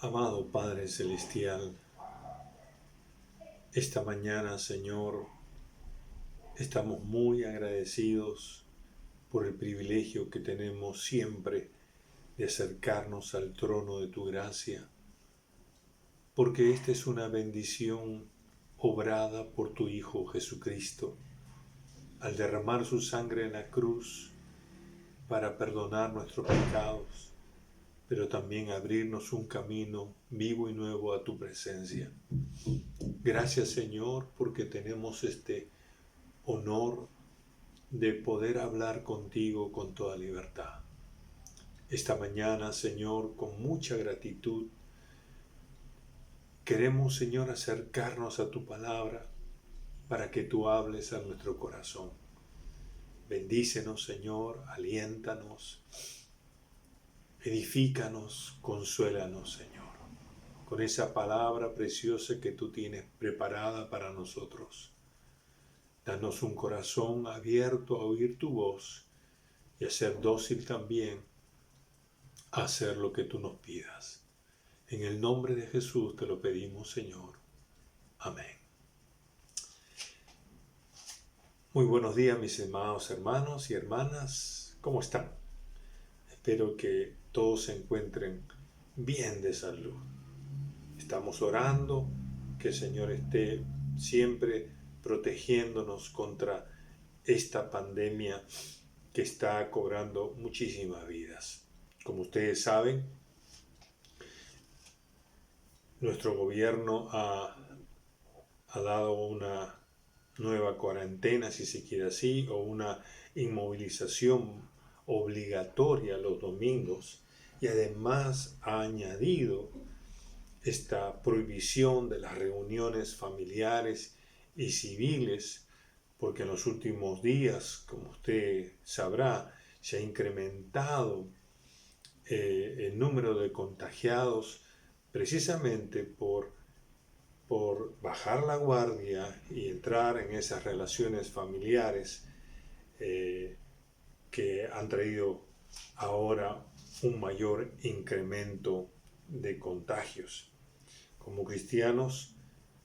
Amado Padre Celestial, esta mañana, Señor, estamos muy agradecidos por el privilegio que tenemos siempre de acercarnos al trono de tu gracia, porque esta es una bendición obrada por tu Hijo Jesucristo, al derramar su sangre en la cruz para perdonar nuestros pecados, pero también abrirnos un camino vivo y nuevo a tu presencia. Gracias, Señor, porque tenemos este honor de poder hablar contigo con toda libertad. Esta mañana, Señor, con mucha gratitud, queremos, Señor, acercarnos a tu palabra para que tú hables a nuestro corazón. Bendícenos, Señor, aliéntanos, edifícanos, consuélanos, Señor, con esa palabra preciosa que tú tienes preparada para nosotros. Danos un corazón abierto a oír tu voz y a ser dócil también a hacer lo que tú nos pidas. En el nombre de Jesús te lo pedimos, Señor. Amén. Muy buenos días, mis amados hermanos y hermanas. ¿Cómo están? Espero que todos se encuentren bien de salud. Estamos orando que el Señor esté siempre protegiéndonos contra esta pandemia que está cobrando muchísimas vidas. Como ustedes saben, nuestro gobierno ha dado una nueva cuarentena, si se quiere así, o una inmovilización obligatoria los domingos, y además ha añadido esta prohibición de las reuniones familiares y civiles, porque en los últimos días, como usted sabrá, se ha incrementado el número de contagiados precisamente por bajar la guardia y entrar en esas relaciones familiares que han traído ahora un mayor incremento de contagios. Como cristianos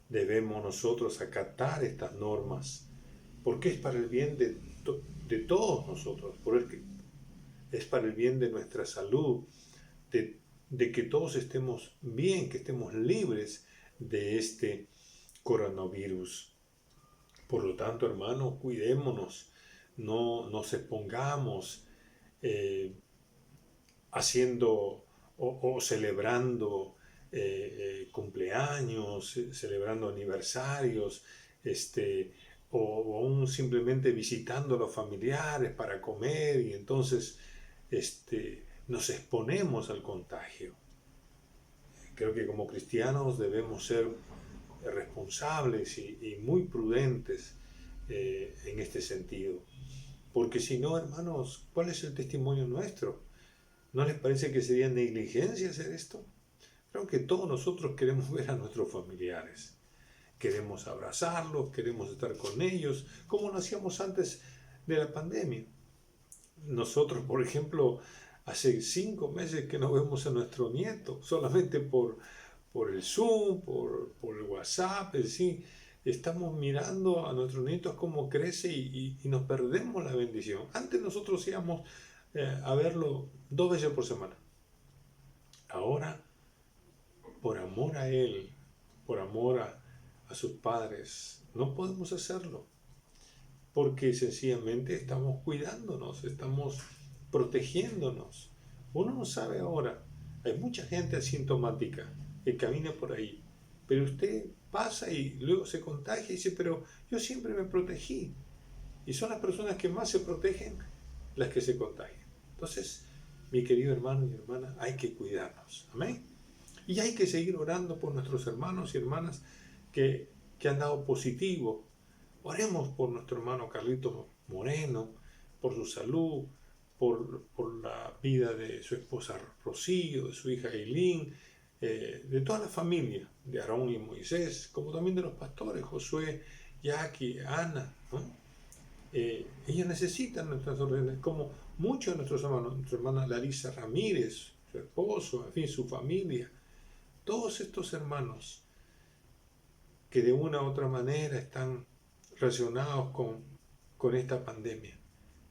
debemos nosotros acatar estas normas porque es para el bien de todos nosotros, porque es para el bien de nuestra salud, de que todos estemos bien, que estemos libres de este coronavirus. Por lo tanto, hermanos, cuidémonos, no nos expongamos haciendo o celebrando cumpleaños, celebrando aniversarios, o aún simplemente visitando a los familiares para comer, y entonces nos exponemos al contagio. Creo que como cristianos debemos ser responsables y muy prudentes en este sentido. Porque si no, hermanos, ¿cuál es el testimonio nuestro? ¿No les parece que sería negligencia hacer esto? Creo que todos nosotros queremos ver a nuestros familiares. Queremos abrazarlos, queremos estar con ellos, como lo hacíamos antes de la pandemia. Nosotros, por ejemplo, hace 5 meses que no vemos a nuestro nieto, solamente por el Zoom, por el WhatsApp, es decir, estamos mirando a nuestros nietos cómo crece y nos perdemos la bendición. Antes nosotros íbamos a verlo 2 veces por semana. Ahora, por amor a él, por amor a sus padres, no podemos hacerlo, porque sencillamente estamos cuidándonos, estamos protegiéndonos. Uno no sabe ahora, hay mucha gente asintomática que camina por ahí, pero usted pasa y luego se contagia y dice, pero yo siempre me protegí. Y son las personas que más se protegen las que se contagian. Entonces, mi querido hermano y hermana, hay que cuidarnos. Amén. Y hay que seguir orando por nuestros hermanos y hermanas que han dado positivo. Oremos por nuestro hermano Carlitos Moreno, por su salud, por la vida de su esposa Rocío, de su hija Eileen, de toda la familia, de Aarón y Moisés, como también de los pastores, Josué, Jackie, Ana, ¿no? Ellos necesitan nuestras órdenes, como muchos de nuestros hermanos, nuestra hermana Larisa Ramírez, su esposo, en fin, su familia. todos estos hermanos que de una u otra manera están relacionados con esta pandemia.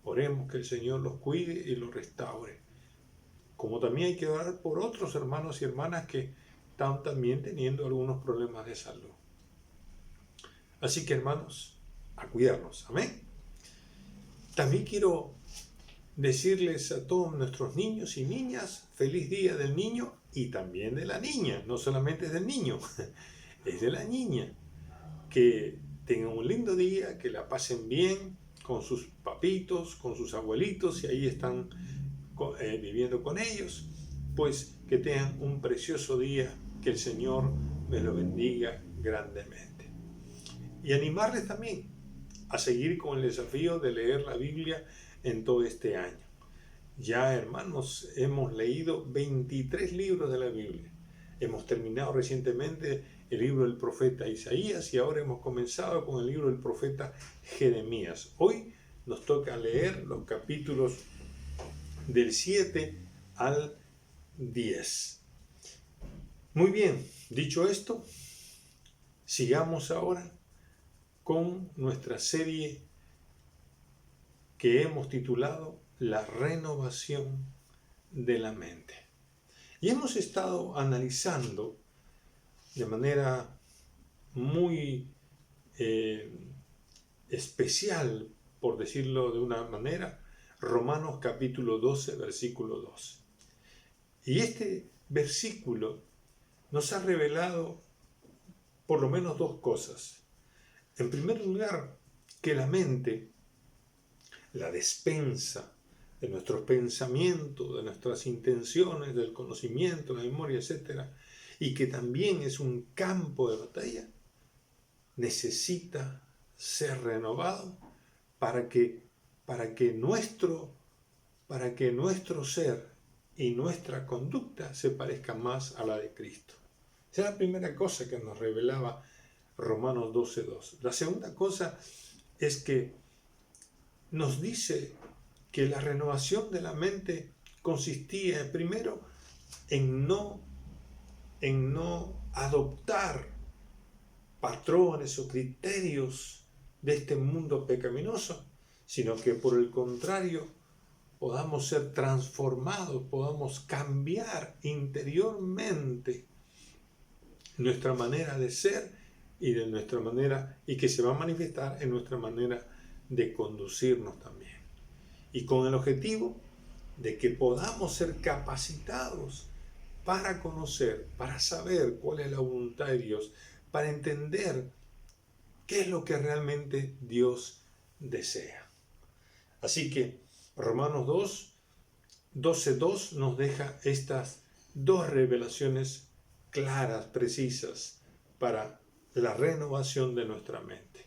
Oremos que el Señor los cuide y los restaure. Como también hay que orar por otros hermanos y hermanas que están también teniendo algunos problemas de salud. Así que, hermanos, a cuidarnos. Amén. También quiero decirles a todos nuestros niños y niñas, feliz día del niño y también de la niña. No solamente es del niño, es de la niña. Que tengan un lindo día, que la pasen bien con sus papitos, con sus abuelitos, y ahí están viviendo con ellos. Pues que tengan un precioso día, que el Señor me lo bendiga grandemente. Y animarles también a seguir con el desafío de leer la Biblia en todo este año. Ya, hermanos, hemos leído 23 libros de la Biblia. Hemos terminado recientemente el libro del profeta Isaías y ahora hemos comenzado con el libro del profeta Jeremías. Hoy nos toca leer los capítulos del 7 al 10. Muy bien, dicho esto, sigamos ahora con nuestra serie que hemos titulado La renovación de la mente. Y hemos estado analizando de manera muy especial, por decirlo de una manera, Romanos capítulo 12, versículo 2. Y este versículo nos ha revelado por lo menos dos cosas. En primer lugar, que la mente, la despensa de nuestros pensamientos, de nuestras intenciones, del conocimiento, la memoria, etc., y que también es un campo de batalla, necesita ser renovado para que nuestro ser y nuestra conducta se parezca más a la de Cristo. Esa es la primera cosa que nos revelaba Romanos 12:2. La segunda cosa es que nos dice que la renovación de la mente consistía primero en no adoptar patrones o criterios de este mundo pecaminoso, sino que por el contrario podamos ser transformados, podamos cambiar interiormente nuestra manera de ser y de nuestra manera, y que se va a manifestar en nuestra manera de conducirnos también. Y con el objetivo de que podamos ser capacitados para conocer, para saber cuál es la voluntad de Dios, para entender qué es lo que realmente Dios desea. Así que Romanos 12:2 nos deja estas dos revelaciones claras, precisas, para la renovación de nuestra mente.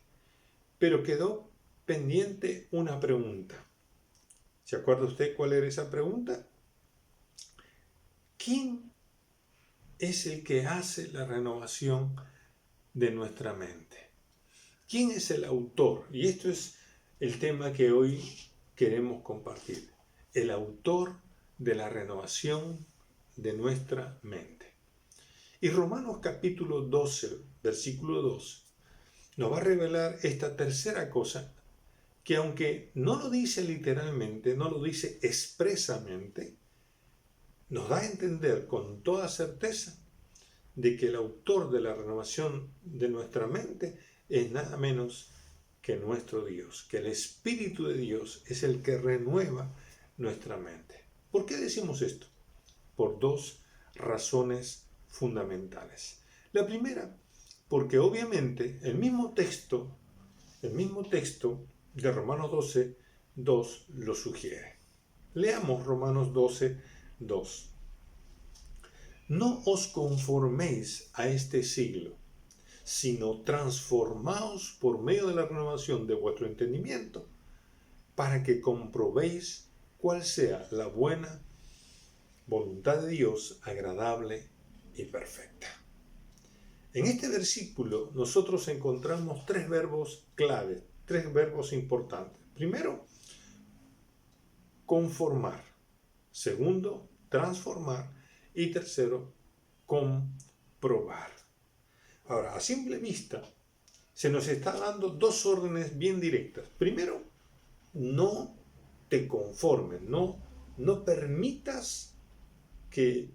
Pero quedó pendiente una pregunta. ¿Se acuerda usted cuál era esa pregunta? ¿Quién es el que hace la renovación de nuestra mente? ¿Quién es el autor? Y esto es el tema que hoy queremos compartir. El autor de la renovación de nuestra mente. Y Romanos capítulo 12, versículo 2, nos va a revelar esta tercera cosa que, aunque no lo dice literalmente, no lo dice expresamente, nos da a entender con toda certeza de que el autor de la renovación de nuestra mente es nada menos que nuestro Dios, que el Espíritu de Dios es el que renueva nuestra mente. ¿Por qué decimos esto? Por dos razones fundamentales. La primera, porque obviamente el mismo texto de Romanos 12:2 lo sugiere. Leamos Romanos 12:2. No os conforméis a este siglo, sino transformaos por medio de la renovación de vuestro entendimiento, para que comprobéis cuál sea la buena voluntad de Dios, agradable y perfecta. En este versículo nosotros encontramos tres verbos clave, tres verbos importantes. Primero, conformar. Segundo, transformar. Y tercero, probar. Ahora, a simple vista, se nos está dando dos órdenes bien directas. Primero, no te conformes, no permitas que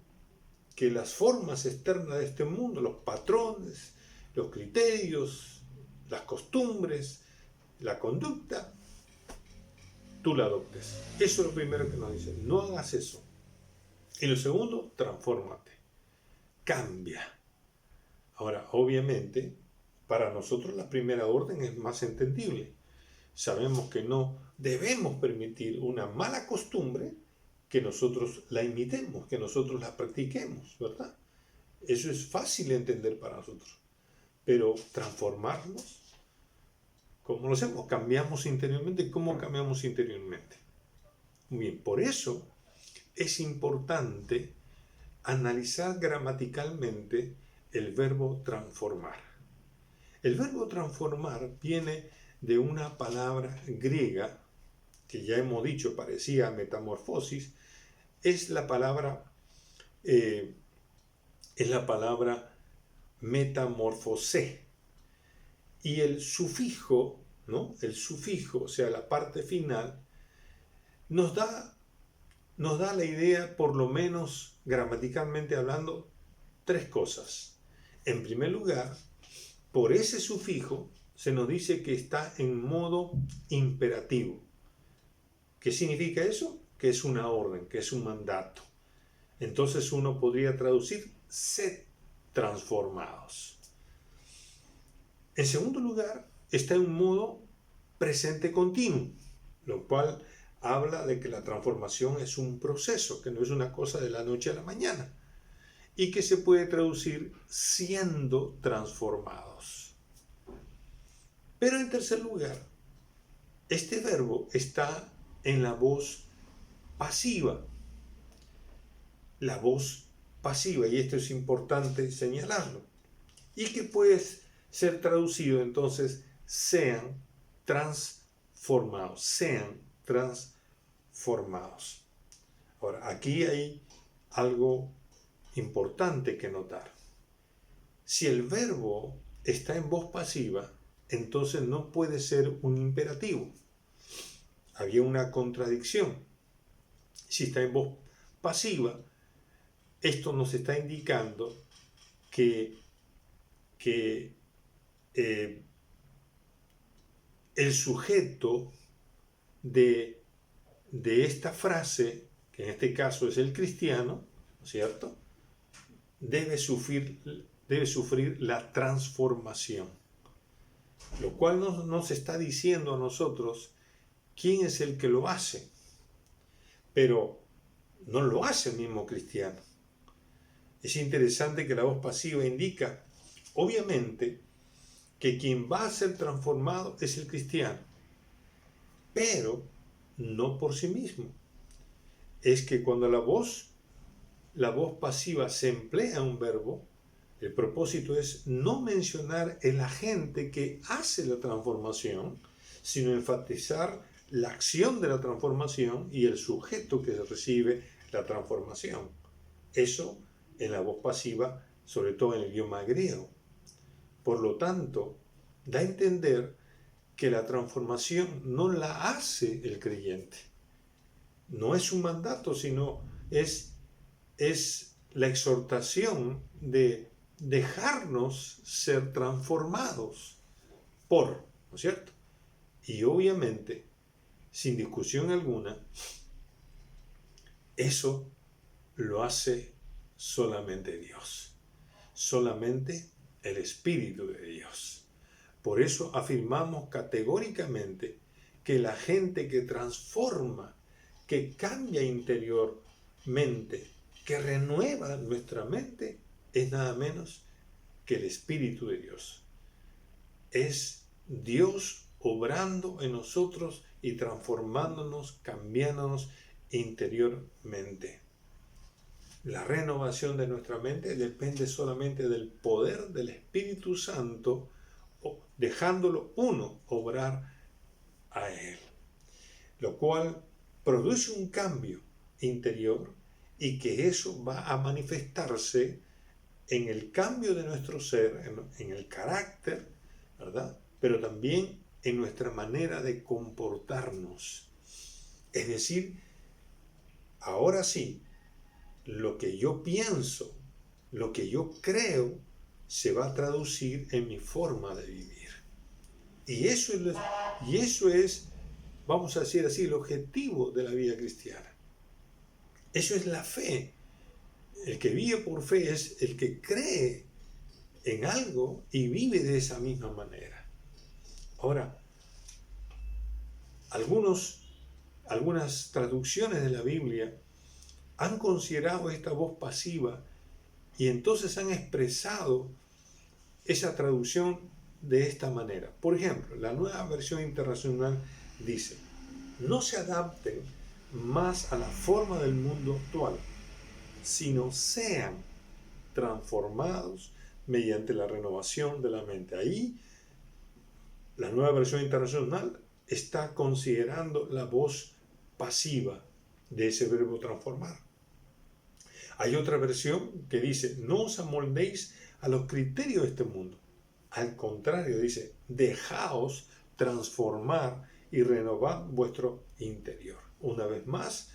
las formas externas de este mundo, los patrones, los criterios, las costumbres, la conducta, tú la adoptes. Eso es lo primero que nos dice. No hagas eso. Y lo segundo, transfórmate. Cambia. Ahora, obviamente, para nosotros la primera orden es más entendible. Sabemos que no debemos permitir una mala costumbre que nosotros la imitemos, que nosotros la practiquemos, ¿verdad? Eso es fácil de entender para nosotros. Pero transformarnos, ¿cómo lo hacemos? Cambiamos interiormente. ¿Cómo cambiamos interiormente? Muy bien, por eso es importante analizar gramaticalmente el verbo transformar. El verbo transformar viene de una palabra griega que ya hemos dicho parecía metamorfosis. Es la palabra metamorfosé, y el sufijo, ¿no? El sufijo, o sea, la parte final, nos da la idea, por lo menos gramaticalmente hablando, tres cosas. En primer lugar, por ese sufijo se nos dice que está en modo imperativo. ¿Qué significa eso? Que es una orden, que es un mandato. Entonces uno podría traducir: sed transformados. En segundo lugar, está en modo presente continuo, lo cual habla de que la transformación es un proceso, que no es una cosa de la noche a la mañana, y que se puede traducir siendo transformados. Pero en tercer lugar, este verbo está en la voz pasiva. La voz pasiva, y esto es importante señalarlo, y que puede ser traducido entonces: sean transformados, sean transformados. Ahora, aquí hay algo importante que notar. Si el verbo está en voz pasiva, entonces no puede ser un imperativo. Había una contradicción. Si está en voz pasiva, esto nos está indicando que el sujeto de esta frase, que en este caso es el cristiano, ¿cierto?, debe sufrir la transformación, lo cual nos está diciendo a nosotros quién es el que lo hace, pero no lo hace el mismo cristiano. Es interesante que la voz pasiva indica, obviamente, que quien va a ser transformado es el cristiano, pero no por sí mismo. Es que cuando la voz pasiva se emplea un verbo, el propósito es no mencionar el agente que hace la transformación, sino enfatizar la acción de la transformación y el sujeto que recibe la transformación. Eso en la voz pasiva, sobre todo en el idioma griego. Por lo tanto, da a entender que la transformación no la hace el creyente. No es un mandato, sino es la exhortación de dejarnos ser transformados ¿no es cierto? Y obviamente, sin discusión alguna, eso lo hace solamente Dios, solamente el Espíritu de Dios. Por eso afirmamos categóricamente que la gente que transforma, que cambia interiormente, que renueva nuestra mente, es nada menos que el Espíritu de Dios. Es Dios obrando en nosotros y transformándonos, cambiándonos interiormente. La renovación de nuestra mente depende solamente del poder del Espíritu Santo, dejándolo uno obrar a Él, lo cual produce un cambio interior y que eso va a manifestarse en el cambio de nuestro ser, en el carácter, ¿verdad? Pero también en nuestra manera de comportarnos. Es decir, ahora sí, lo que yo pienso, lo que yo creo, se va a traducir en mi forma de vivir. Y eso es, vamos a decir así, el objetivo de la vida cristiana. Eso es la fe. El que vive por fe es el que cree en algo y vive de esa misma manera. Ahora, algunas traducciones de la Biblia han considerado esta voz pasiva y entonces han expresado esa traducción de esta manera. Por ejemplo, la Nueva Versión Internacional dice: no se adapten más a la forma del mundo actual, sino sean transformados mediante la renovación de la mente. Ahí, la Nueva Versión Internacional está considerando la voz pasiva de ese verbo transformar. Hay otra versión que dice: no os amoldéis a los criterios de este mundo. Al contrario, dice: dejaos transformar y renovar vuestro interior. Una vez más,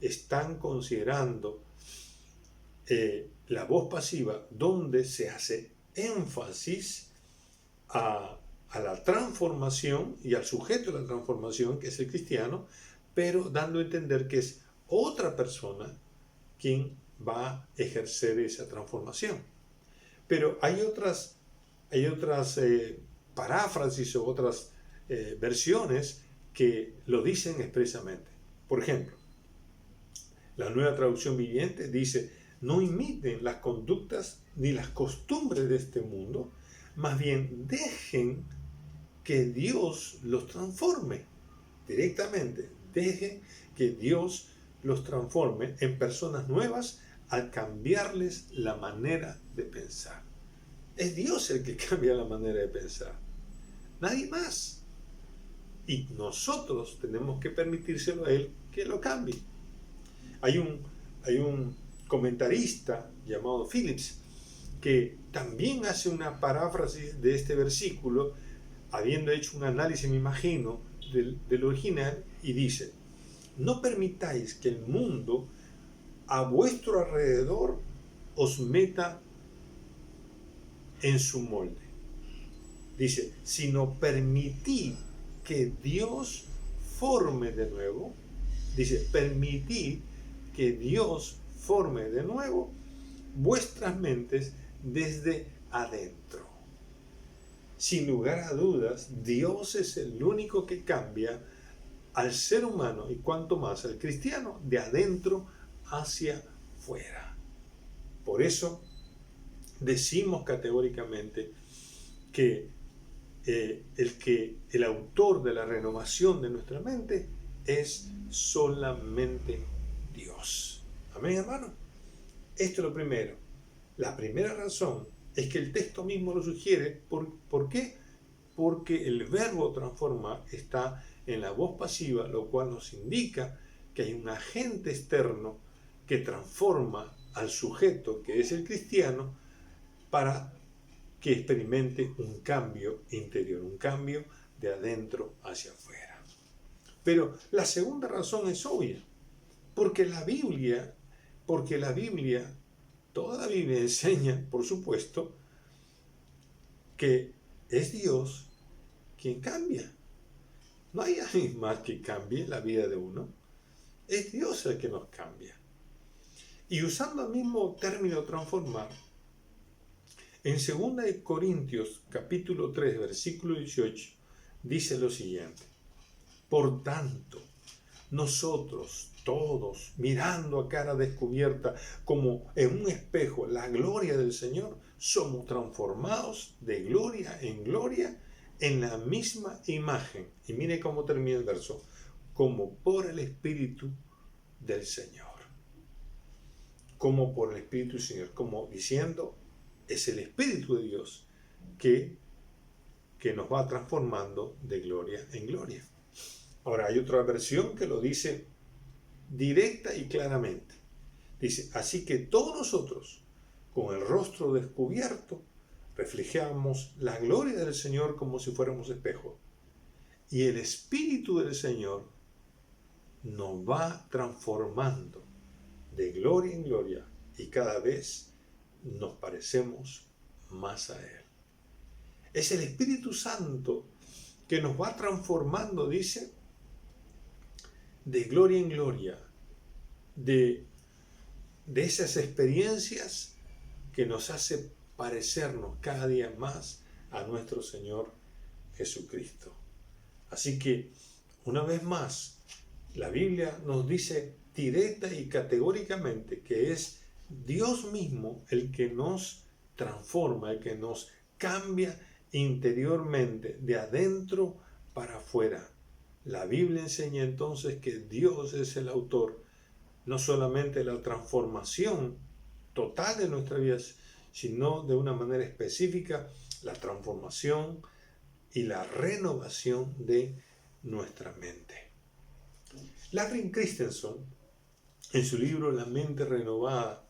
están considerando la voz pasiva, donde se hace énfasis a la transformación y al sujeto de la transformación, que es el cristiano, pero dando a entender que es otra persona quien va a ejercer esa transformación. Pero hay otras paráfrasis o otras versiones que lo dicen expresamente. Por ejemplo, la Nueva Traducción Viviente dice: no imiten las conductas ni las costumbres de este mundo, más bien dejen que Dios los transforme. Directamente, dejen que Dios los transforme en personas nuevas al cambiarles la manera de pensar. Es Dios el que cambia la manera de pensar, nadie más. Y nosotros tenemos que permitírselo a Él que lo cambie. Hay un comentarista llamado Phillips que también hace una paráfrasis de este versículo, habiendo hecho un análisis, me imagino, del original, y dice: no permitáis que el mundo a vuestro alrededor os meta en su molde. Dice: sino permitid que Dios forme de nuevo. Dice: permitid que Dios forme de nuevo vuestras mentes desde adentro. Sin lugar a dudas, Dios es el único que cambia al ser humano, y cuanto más al cristiano, de adentro hacia fuera. Por eso decimos categóricamente que el autor de la renovación de nuestra mente es solamente Dios. Amén, hermano. Esto es lo primero. La primera razón es que el texto mismo lo sugiere. ¿Por qué? Porque el verbo transformar está en la voz pasiva, lo cual nos indica que hay un agente externo que transforma al sujeto, que es el cristiano, para que experimente un cambio interior, un cambio de adentro hacia afuera. Pero la segunda razón es obvia, porque la Biblia, toda la Biblia enseña, por supuesto, que es Dios quien cambia. No hay alguien más que cambie la vida de uno. Es Dios el que nos cambia. Y usando el mismo término transformar, en 2 Corintios capítulo 3, versículo 18, dice lo siguiente: por tanto, nosotros todos, mirando a cara descubierta como en un espejo la gloria del Señor, somos transformados de gloria en gloria en la misma imagen. Y mire cómo termina el verso: como por el Espíritu del Señor. Como por el Espíritu del Señor. Como diciendo, es el Espíritu de Dios que nos va transformando de gloria en gloria. Ahora, hay otra versión que lo dice directa y claramente. Dice: así que todos nosotros, con el rostro descubierto, reflejamos la gloria del Señor como si fuéramos espejos. Y el Espíritu del Señor nos va transformando de gloria en gloria y cada vez nos parecemos más a Él. Es el Espíritu Santo que nos va transformando, dice, de gloria en gloria, de esas experiencias que nos hace parecernos cada día más a nuestro Señor Jesucristo. Así que, una vez más, la Biblia nos dice directa y categóricamente que es Dios mismo el que nos transforma, el que nos cambia interiormente, de adentro para afuera. La Biblia enseña entonces que Dios es el autor no solamente de la transformación total de nuestra vida, sino de una manera específica la transformación y la renovación de nuestra mente. Larry Christensen, en su libro La mente renovada,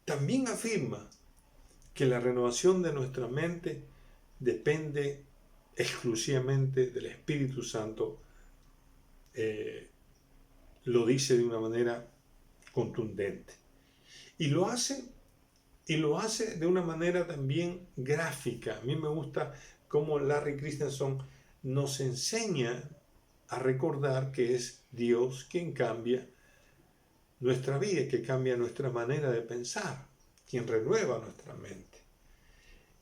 también afirma que la renovación de nuestra mente depende exclusivamente del Espíritu Santo. Lo dice de una manera contundente. Y lo hace de una manera también gráfica. A mí me gusta cómo Larry Christensen nos enseña a recordar que es Dios quien cambia nuestra vida, que cambia nuestra manera de pensar, quien renueva nuestra mente.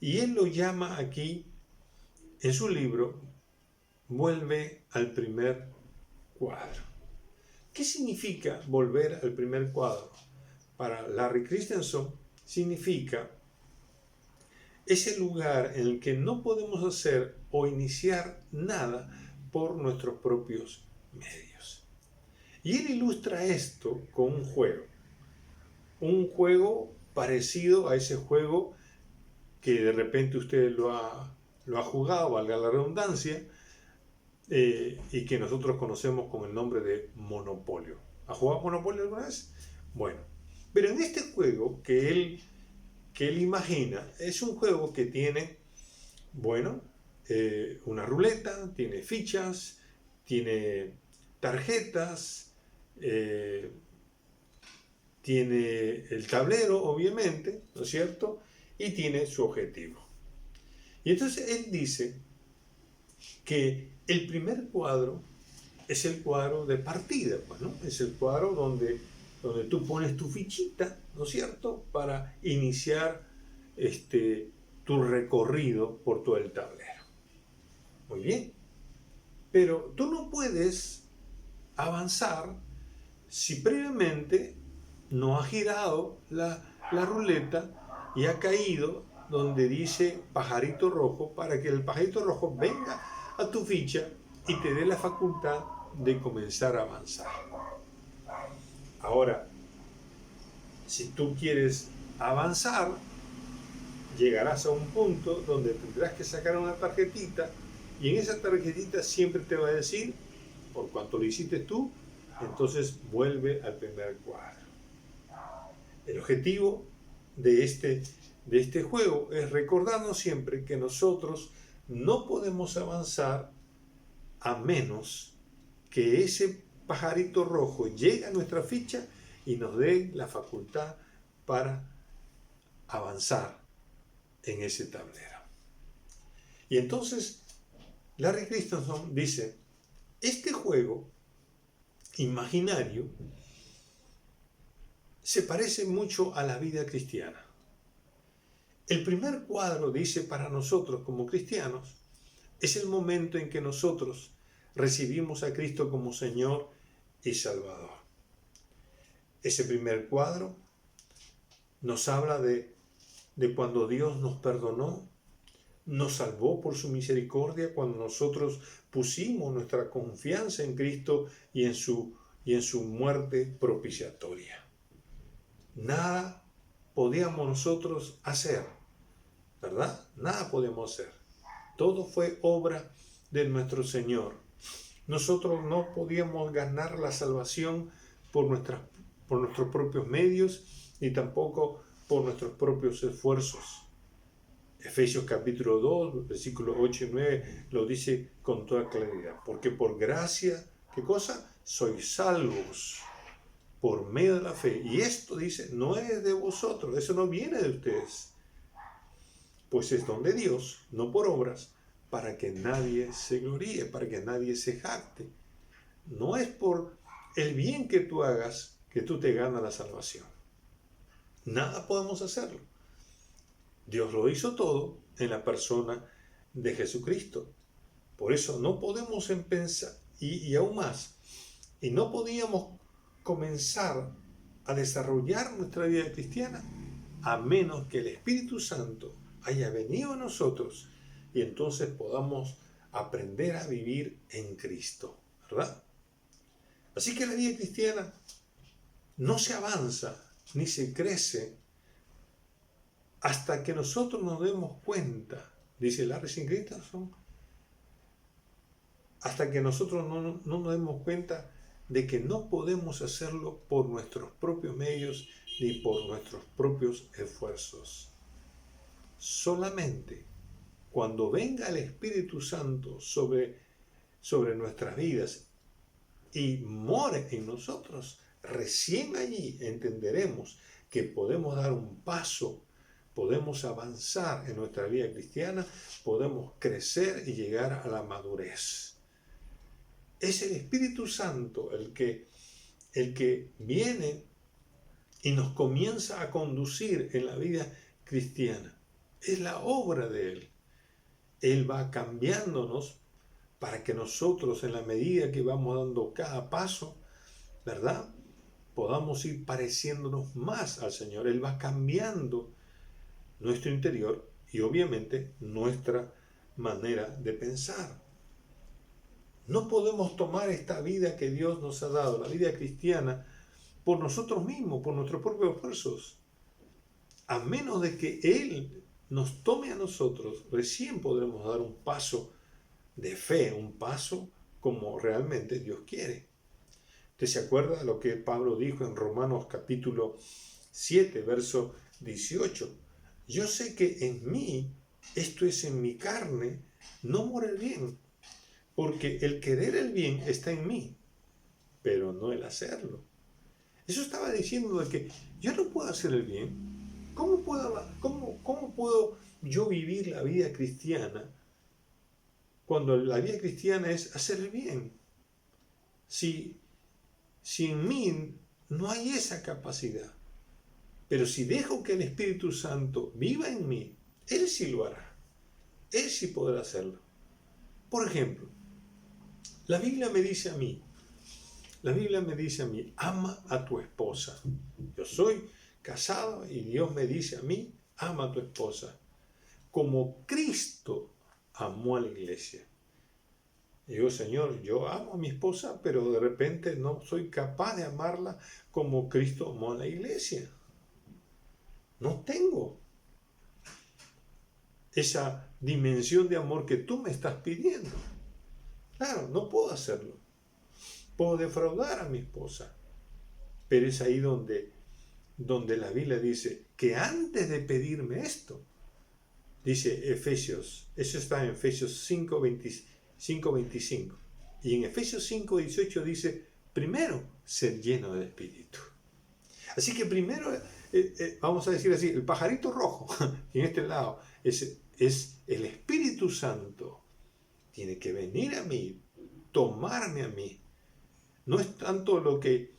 Y él lo llama aquí, en su libro, Vuelve al primer cuadro. ¿Qué significa volver al primer cuadro? Para Larry Christensen significa ese lugar en el que no podemos hacer o iniciar nada por nuestros propios medios. Y él ilustra esto con un juego parecido a ese juego que de repente usted lo ha jugado, valga la redundancia, y que nosotros conocemos con el nombre de Monopolio. ¿Ha jugado Monopolio alguna vez? Bueno, pero en este juego que él imagina, es un juego que tiene, bueno, una ruleta, tiene fichas, tiene tarjetas, tiene el tablero, obviamente, ¿no es cierto? Y tiene su objetivo. Y entonces él dice que el primer cuadro es el cuadro de partida, pues, ¿no? Es el cuadro donde tú pones tu fichita, ¿no es cierto?, para iniciar tu recorrido por todo el tablero. Muy bien. Pero tú no puedes avanzar si previamente no has girado la ruleta y ha caído donde dice pajarito rojo, para que el pajarito rojo venga a tu ficha y te dé la facultad de comenzar a avanzar. Ahora, si tú quieres avanzar, llegarás a un punto donde tendrás que sacar una tarjetita y en esa tarjetita siempre te va a decir, por cuanto lo hiciste tú, entonces vuelve al primer cuadro. El objetivo de este juego es recordarnos siempre que nosotros no podemos avanzar a menos que ese pajarito rojo llegue a nuestra ficha y nos dé la facultad para avanzar en ese tablero. Y entonces Larry Christensen dice, este juego imaginario se parece mucho a la vida cristiana. El primer cuadro, dice, para nosotros como cristianos, es el momento en que nosotros recibimos a Cristo como Señor y Salvador. Ese primer cuadro nos habla de cuando Dios nos perdonó, nos salvó por su misericordia, cuando nosotros pusimos nuestra confianza en Cristo y en su muerte propiciatoria. Nada podíamos nosotros hacer, ¿verdad? Nada podíamos hacer. Todo fue obra de nuestro Señor. Nosotros no podíamos ganar la salvación por nuestros propios medios, ni tampoco por nuestros propios esfuerzos. Efesios capítulo 2, versículos 8 y 9 lo dice con toda claridad. Porque por gracia, ¿qué cosa? Sois salvos por medio de la fe. Y esto dice, no es de vosotros, eso no viene de ustedes. Pues es don de Dios, no por obras, para que nadie se gloríe, para que nadie se jacte. No es por el bien que tú hagas que tú te ganas la salvación. Nada podemos hacerlo. Dios lo hizo todo en la persona de Jesucristo. Por eso no podemos pensar, y aún más, y no podíamos comenzar a desarrollar nuestra vida cristiana a menos que el Espíritu Santo haya venido a nosotros y entonces podamos aprender a vivir en Cristo, ¿verdad? Así que la vida cristiana no se avanza ni se crece hasta que nosotros nos demos cuenta, dice Larry Christenson, hasta que nosotros no nos demos cuenta de que no podemos hacerlo por nuestros propios medios ni por nuestros propios esfuerzos. Solamente cuando venga el Espíritu Santo sobre nuestras vidas y more en nosotros, recién allí entenderemos que podemos dar un paso, podemos avanzar en nuestra vida cristiana, podemos crecer y llegar a la madurez. Es el Espíritu Santo el que viene y nos comienza a conducir en la vida cristiana. Es la obra de Él. Él va cambiándonos para que nosotros, en la medida que vamos dando cada paso, ¿verdad?, podamos ir pareciéndonos más al Señor. Él va cambiando nuestro interior y obviamente nuestra manera de pensar. No podemos tomar esta vida que Dios nos ha dado, la vida cristiana, por nosotros mismos, por nuestros propios esfuerzos. A menos de que Él nos tome a nosotros, recién podremos dar un paso de fe, un paso como realmente Dios quiere. ¿Usted se acuerda de lo que Pablo dijo en Romanos capítulo 7, verso 18? Yo sé que en mí, esto es en mi carne, no mora el bien, porque el querer el bien está en mí, pero no el hacerlo. Eso estaba diciendo de que yo no puedo hacer el bien. ¿Cómo puedo yo vivir la vida cristiana cuando la vida cristiana es hacer el bien? Si en mí no hay esa capacidad. Pero si dejo que el Espíritu Santo viva en mí, Él sí lo hará. Él sí podrá hacerlo. Por ejemplo, la Biblia me dice a mí, ama a tu esposa. Yo soy casado y Dios me dice a mí, ama a tu esposa. Como Cristo amó a la iglesia. Y digo, Señor, yo amo a mi esposa, pero de repente no soy capaz de amarla como Cristo amó a la iglesia. No tengo esa dimensión de amor que tú me estás pidiendo. Claro, no puedo hacerlo. Puedo defraudar a mi esposa. Pero es ahí donde la Biblia dice que antes de pedirme esto, dice Efesios, eso está en Efesios 5:25. Y en Efesios 5:18 dice, primero, ser lleno del Espíritu. Así que primero, vamos a decir así, el pajarito rojo, en este lado, es el Espíritu Santo. Tiene que venir a mí, tomarme a mí. No es tanto lo que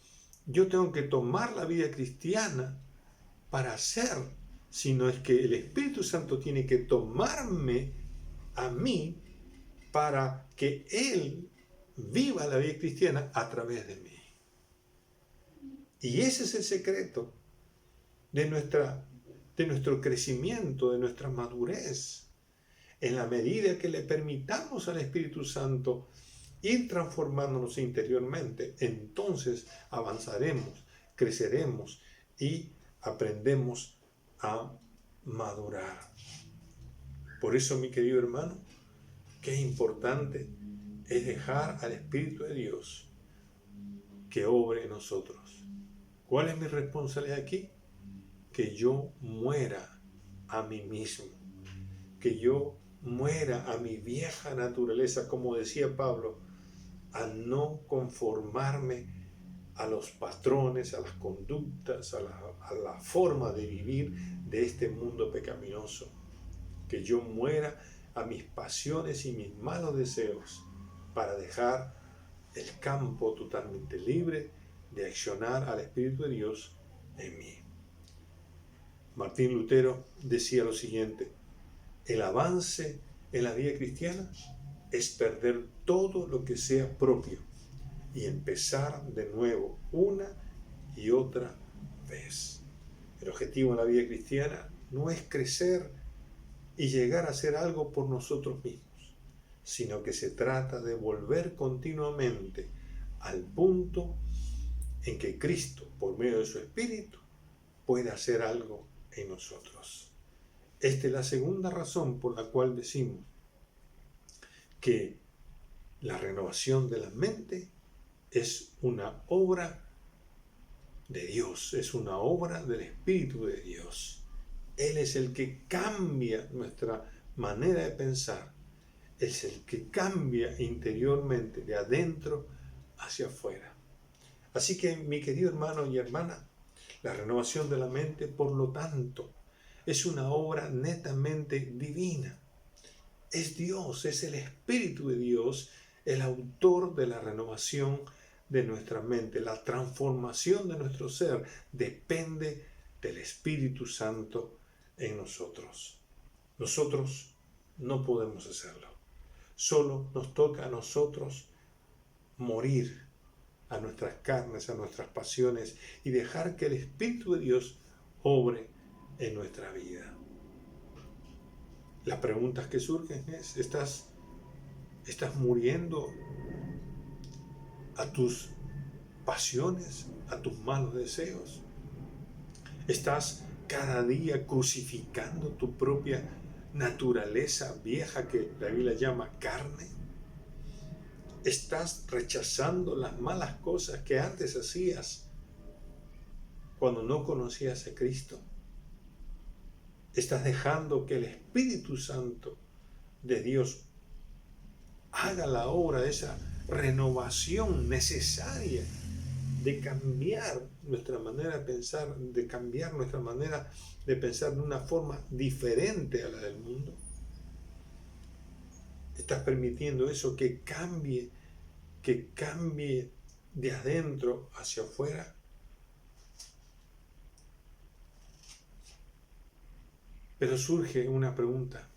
yo tengo que tomar la vida cristiana para hacer, sino es que el Espíritu Santo tiene que tomarme a mí para que Él viva la vida cristiana a través de mí. Y ese es el secreto de nuestro crecimiento, de nuestra madurez. En la medida que le permitamos al Espíritu Santo ir transformándonos interiormente, entonces avanzaremos, creceremos y aprendemos a madurar. Por eso, mi querido hermano, qué importante es dejar al Espíritu de Dios que obre en nosotros. ¿Cuál es mi responsabilidad aquí? que yo muera a mí mismo, que yo muera a mi vieja naturaleza, como decía Pablo, a no conformarme a los patrones, a las conductas, a la forma de vivir de este mundo pecaminoso, que yo muera a mis pasiones y mis malos deseos para dejar el campo totalmente libre de accionar al Espíritu de Dios en mí. Martín Lutero decía lo siguiente: el avance en la vida cristiana es perder todo lo que sea propio y empezar de nuevo una y otra vez. El objetivo en la vida cristiana no es crecer y llegar a ser algo por nosotros mismos, sino que se trata de volver continuamente al punto en que Cristo, por medio de su Espíritu, puede hacer algo en nosotros. Esta es la segunda razón por la cual decimos que la renovación de la mente es una obra de Dios, es una obra del Espíritu de Dios. Él es el que cambia nuestra manera de pensar, es el que cambia interiormente, de adentro hacia afuera. Así que, mi querido hermano y hermana, la renovación de la mente, por lo tanto, es una obra netamente divina. Es Dios, es el Espíritu de Dios, el autor de la renovación de nuestra mente. La transformación de nuestro ser depende del Espíritu Santo en nosotros. Nosotros no podemos hacerlo. Solo nos toca a nosotros morir a nuestras carnes, a nuestras pasiones y dejar que el Espíritu de Dios obre en nuestra vida. Las preguntas que surgen es: ¿estás muriendo a tus pasiones, a tus malos deseos? ¿Estás cada día crucificando tu propia naturaleza vieja que la Biblia llama carne? ¿Estás rechazando las malas cosas que antes hacías cuando no conocías a Cristo? ¿Estás dejando que el Espíritu Santo de Dios haga la obra de esa renovación necesaria de cambiar nuestra manera de pensar, de cambiar nuestra manera de pensar de una forma diferente a la del mundo? ¿Estás permitiendo eso que cambie de adentro hacia afuera? Pero surge una pregunta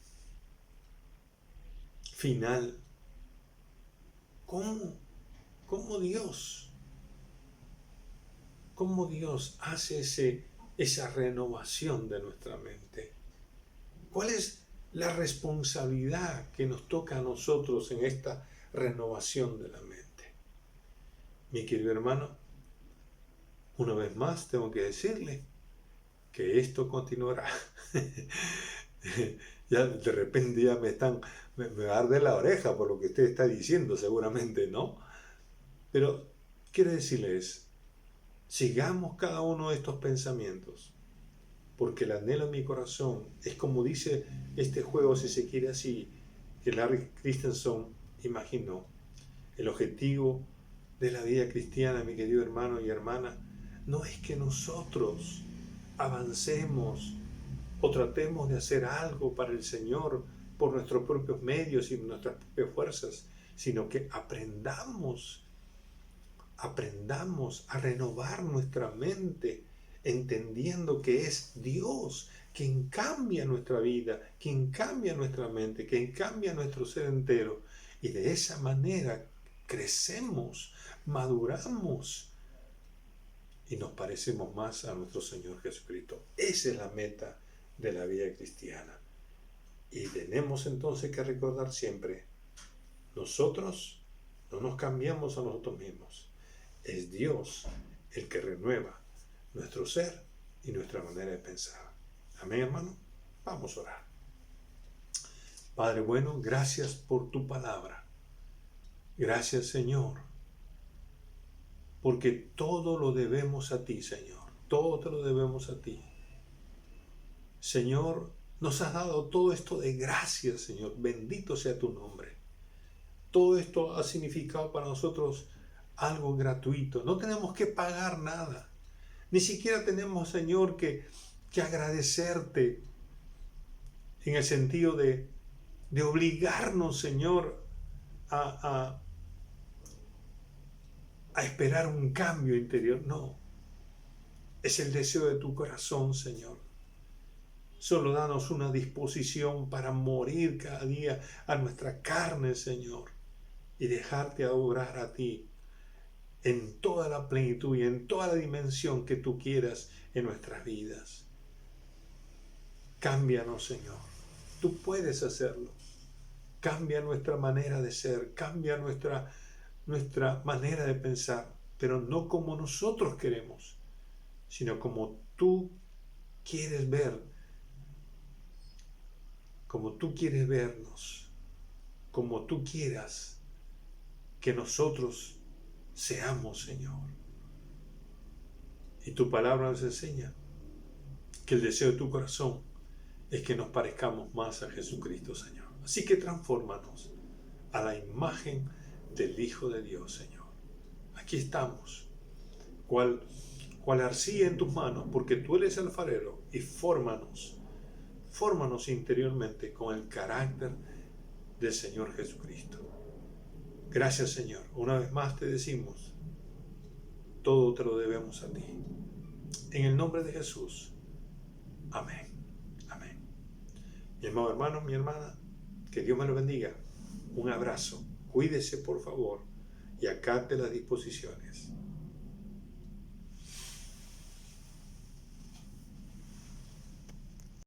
final: ¿Cómo Dios hace esa renovación de nuestra mente? ¿Cuál es la responsabilidad que nos toca a nosotros en esta renovación de la mente? Mi querido hermano, una vez más tengo que decirle que esto continuará. Ya de repente ya me arde la oreja por lo que usted está diciendo, seguramente, ¿no? Pero quiero decirles, sigamos cada uno de estos pensamientos, porque el anhelo en mi corazón es, como dice este juego, si se quiere así, que Larry Christenson imaginó. El objetivo de la vida cristiana, mi querido hermano y hermana, no es que nosotros avancemos o tratemos de hacer algo para el Señor por nuestros propios medios y nuestras propias fuerzas, sino que aprendamos a renovar nuestra mente, entendiendo que es Dios quien cambia nuestra vida, quien cambia nuestra mente, quien cambia nuestro ser entero. Y de esa manera crecemos, maduramos y nos parecemos más a nuestro Señor Jesucristo. Esa es la meta de la vida cristiana. Y tenemos entonces que recordar siempre: nosotros no nos cambiamos a nosotros mismos. Es Dios el que renueva nuestro ser y nuestra manera de pensar. Amén, hermano. Vamos a orar. Padre bueno, gracias por tu palabra. Gracias, Señor, porque todo lo debemos a ti, Señor. Todo te lo debemos a ti. Señor, nos has dado todo esto de gracia, Señor. Bendito sea tu nombre. Todo esto ha significado para nosotros algo gratuito. No tenemos que pagar nada. Ni siquiera tenemos, Señor, que agradecerte en el sentido de obligarnos, Señor, a, a esperar un cambio interior. No, es el deseo de tu corazón, Señor. Solo danos una disposición para morir cada día a nuestra carne, Señor, y dejarte adorar a ti en toda la plenitud y en toda la dimensión que tú quieras en nuestras vidas. Cámbianos, Señor. Tú puedes hacerlo. Cambia nuestra manera de ser, cambia nuestra manera de pensar, pero no como nosotros queremos, sino como tú quieres ver, como tú quieres vernos, como tú quieras que nosotros seamos, Señor. Y tu palabra nos enseña que el deseo de tu corazón es que nos parezcamos más a Jesucristo, Señor. Así que transfórmanos a la imagen del Hijo de Dios, Señor. Aquí estamos, cual arcilla en tus manos, porque tú eres el alfarero, y fórmanos interiormente con el carácter del Señor Jesucristo. Gracias, Señor. Una vez más te decimos, todo te lo debemos a ti. En el nombre de Jesús. Amén. Amén. Mi amado hermano, mi hermana, que Dios me lo bendiga. Un abrazo. Cuídese, por favor, y acate las disposiciones.